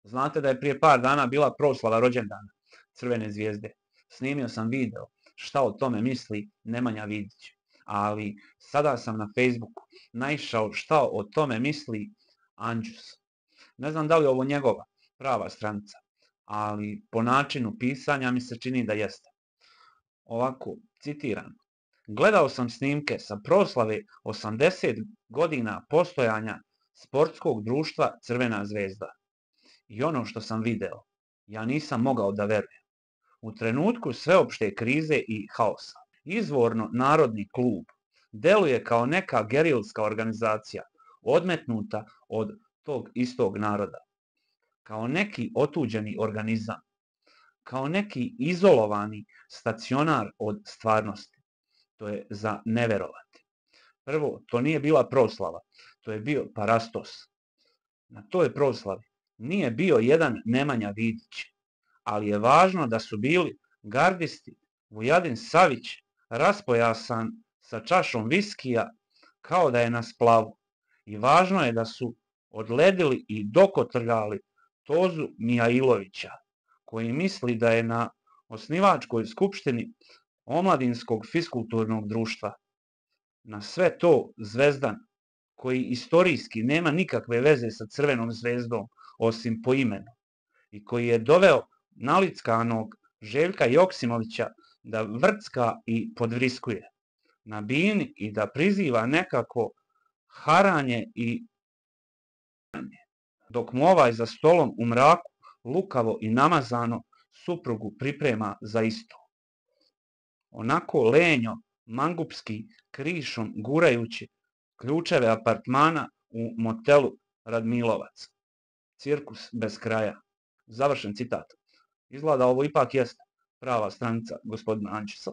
Znate da je prije par dana bila proslava rođendana Crvene zvijezde. Snimio sam video šta o tome misli Nemanja Vidić. Ali sada sam na Facebooku naišao šta o tome misli Anđus. Ne znam da li je ovo njegova prava stranica, ali po načinu pisanja mi se čini da jeste. Ovako, citiram. Gledao sam snimke sa proslave 80 godina postojanja sportskog društva Crvena zvezda. I ono što sam video, ja nisam mogao da verujem. U trenutku sveopšte krize i haosa, izvorno narodni klub deluje kao neka gerilska organizacija, odmetnuta od tog istog naroda. Kao neki otuđeni organizam, kao neki izolovani stacionar od stvarnosti. To je za neverovati. Prvo, to nije bila proslava, to je bio parastos. Na toj proslavi nije bio jedan Nemanja Vidić, ali je važno da su bili gardisti Vujadin Savić raspojasan sa čašom viskija kao da je na splavu. I važno je da su odledili i dokotrljali Tozu Mijailovića, koji misli da je na osnivačkoj skupštini Omladinskog fiskulturnog društva. Na sve to Zvezdan, koji istorijski nema nikakve veze sa Crvenom zvezdom, osim po imenu, i koji je doveo nalickanog Željka Joksimovića da vrcka i podvriskuje na bini i da priziva nekako haranje i dok mu ovaj za stolom u mraku lukavo i namazano suprugu priprema za isto. Onako lenjo, mangupski, krišom gurajući ključeve apartmana u motelu Radmilovac. Cirkus bez kraja. Završen citat. Izgleda ovo ipak jeste prava stranica gospodina Anđusa.